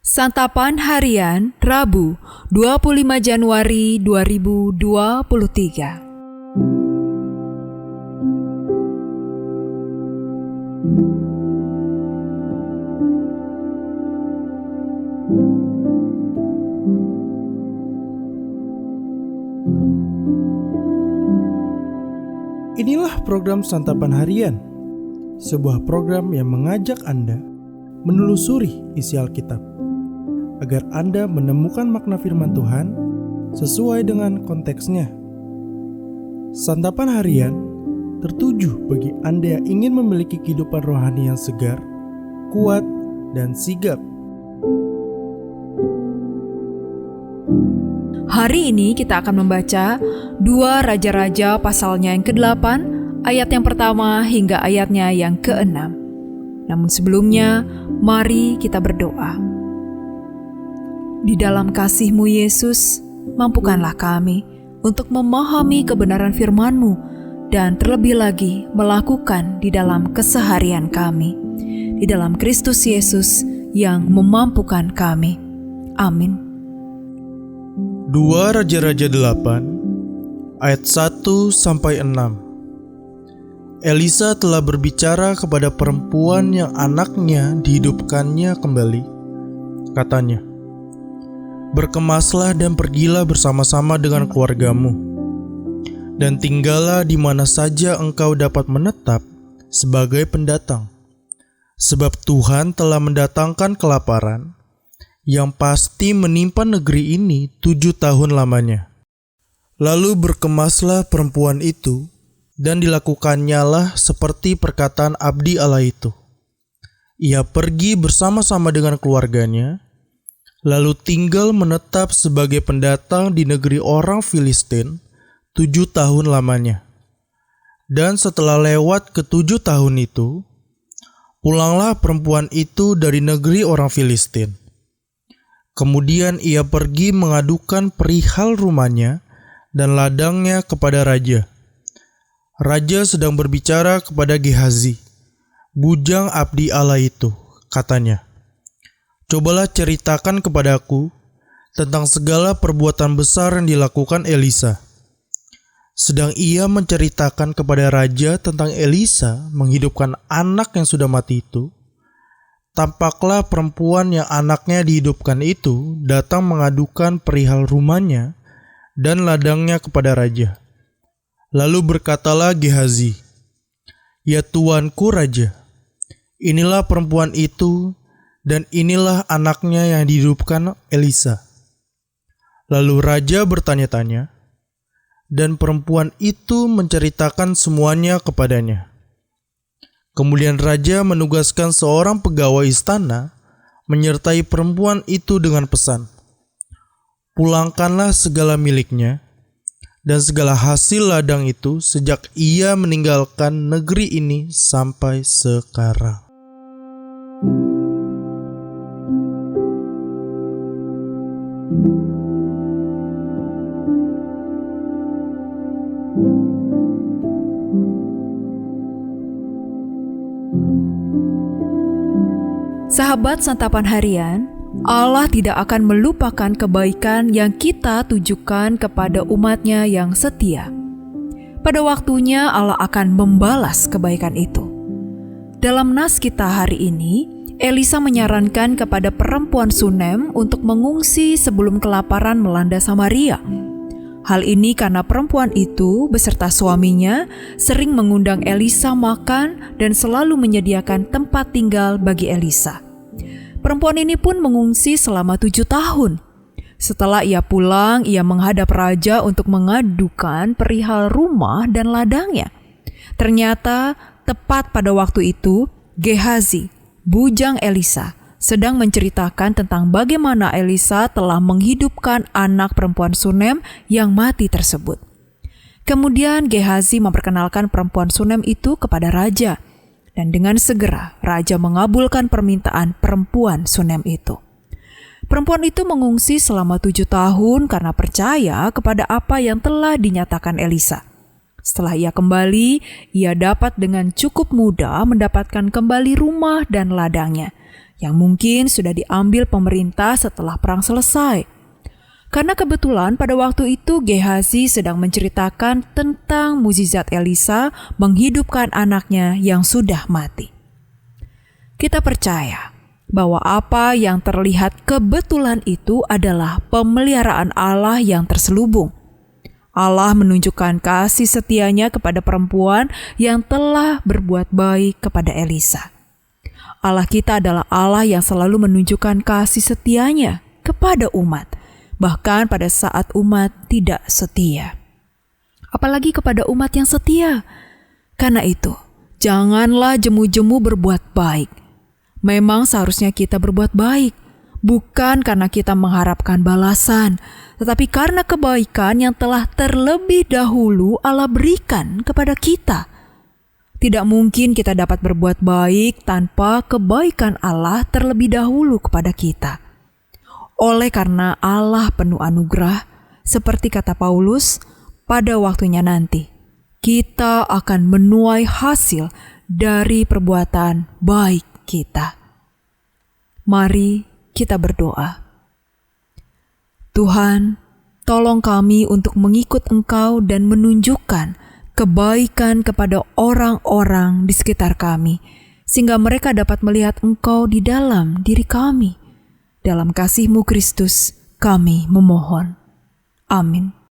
Santapan Harian Rabu 25 Januari 2023. Inilah program Santapan Harian, sebuah program yang mengajak Anda menelusuri isi Alkitab, agar Anda menemukan makna firman Tuhan sesuai dengan konteksnya. Santapan Harian tertuju bagi Anda yang ingin memiliki kehidupan rohani yang segar, kuat, dan sigap. Hari ini kita akan membaca 2 Raja-Raja pasalnya yang ke-8, ayat yang pertama hingga ayatnya yang ke-6. Namun sebelumnya, mari kita berdoa. Di dalam kasih-Mu Yesus, mampukanlah kami untuk memahami kebenaran firman-Mu dan terlebih lagi melakukan di dalam keseharian kami. Di dalam Kristus Yesus yang memampukan kami. Amin. 2 Raja-Raja 8 ayat 1-6. Elisa telah berbicara kepada perempuan yang anaknya dihidupkannya kembali. Katanya, "Berkemaslah dan pergilah bersama-sama dengan keluargamu, dan tinggallah di mana saja engkau dapat menetap sebagai pendatang. Sebab Tuhan telah mendatangkan kelaparan yang pasti menimpa negeri ini 7 tahun lamanya." Lalu berkemaslah perempuan itu, dan dilakukannya seperti perkataan abdi Allah itu. Ia pergi bersama-sama dengan keluarganya, lalu tinggal menetap sebagai pendatang di negeri orang Filistin 7 tahun lamanya. Dan setelah lewat ke-7 tahun itu, pulanglah perempuan itu dari negeri orang Filistin. Kemudian ia pergi mengadukan perihal rumahnya dan ladangnya kepada raja. Raja sedang berbicara kepada Gehazi, bujang abdi Allah itu. Katanya, "Cobalah ceritakan kepadaku tentang segala perbuatan besar yang dilakukan Elisa." Sedang ia menceritakan kepada raja tentang Elisa menghidupkan anak yang sudah mati itu, tampaklah perempuan yang anaknya dihidupkan itu datang mengadukan perihal rumahnya dan ladangnya kepada raja. Lalu berkatalah Gehazi, "Ya tuanku raja, inilah perempuan itu dan inilah anaknya yang dihidupkan Elisa." Lalu raja bertanya-tanya, dan perempuan itu menceritakan semuanya kepadanya. Kemudian raja menugaskan seorang pegawai istana menyertai perempuan itu dengan pesan, "Pulangkanlah segala miliknya dan segala hasil ladang itu sejak ia meninggalkan negeri ini sampai sekarang." Sahabat Santapan Harian, Allah tidak akan melupakan kebaikan yang kita tujukan kepada umat-Nya yang setia. Pada waktunya Allah akan membalas kebaikan itu. Dalam nas kita hari ini, Elisa menyarankan kepada perempuan Sunem untuk mengungsi sebelum kelaparan melanda Samaria. Hal ini karena perempuan itu beserta suaminya sering mengundang Elisa makan dan selalu menyediakan tempat tinggal bagi Elisa. Perempuan ini pun mengungsi selama 7 tahun. Setelah ia pulang, ia menghadap raja untuk mengadukan perihal rumah dan ladangnya. Ternyata tepat pada waktu itu, Gehazi, bujang Elisa, sedang menceritakan tentang bagaimana Elisa telah menghidupkan anak perempuan Sunem yang mati tersebut. Kemudian Gehazi memperkenalkan perempuan Sunem itu kepada raja, dan dengan segera raja mengabulkan permintaan perempuan Sunem itu. Perempuan itu mengungsi selama 7 tahun karena percaya kepada apa yang telah dinyatakan Elisa. Setelah ia kembali, ia dapat dengan cukup mudah mendapatkan kembali rumah dan ladangnya. yang mungkin sudah diambil pemerintah setelah perang selesai. Karena kebetulan pada waktu itu Gehazi sedang menceritakan tentang mukjizat Elisa menghidupkan anaknya yang sudah mati. Kita percaya bahwa apa yang terlihat kebetulan itu adalah pemeliharaan Allah yang terselubung. Allah menunjukkan kasih setianya kepada perempuan yang telah berbuat baik kepada Elisa. Allah kita adalah Allah yang selalu menunjukkan kasih setianya kepada umat, bahkan pada saat umat tidak setia. Apalagi kepada umat yang setia. Karena itu, janganlah jemu-jemu berbuat baik. Memang seharusnya kita berbuat baik, bukan karena kita mengharapkan balasan, tetapi karena kebaikan yang telah terlebih dahulu Allah berikan kepada kita. Tidak mungkin kita dapat berbuat baik tanpa kebaikan Allah terlebih dahulu kepada kita. Oleh karena Allah penuh anugerah, seperti kata Paulus, pada waktunya nanti kita akan menuai hasil dari perbuatan baik kita. Mari kita berdoa. Tuhan, tolong kami untuk mengikut Engkau dan menunjukkan kebaikan kepada orang-orang di sekitar kami, sehingga mereka dapat melihat Engkau di dalam diri kami. Dalam kasih-Mu Kristus, kami memohon. Amin.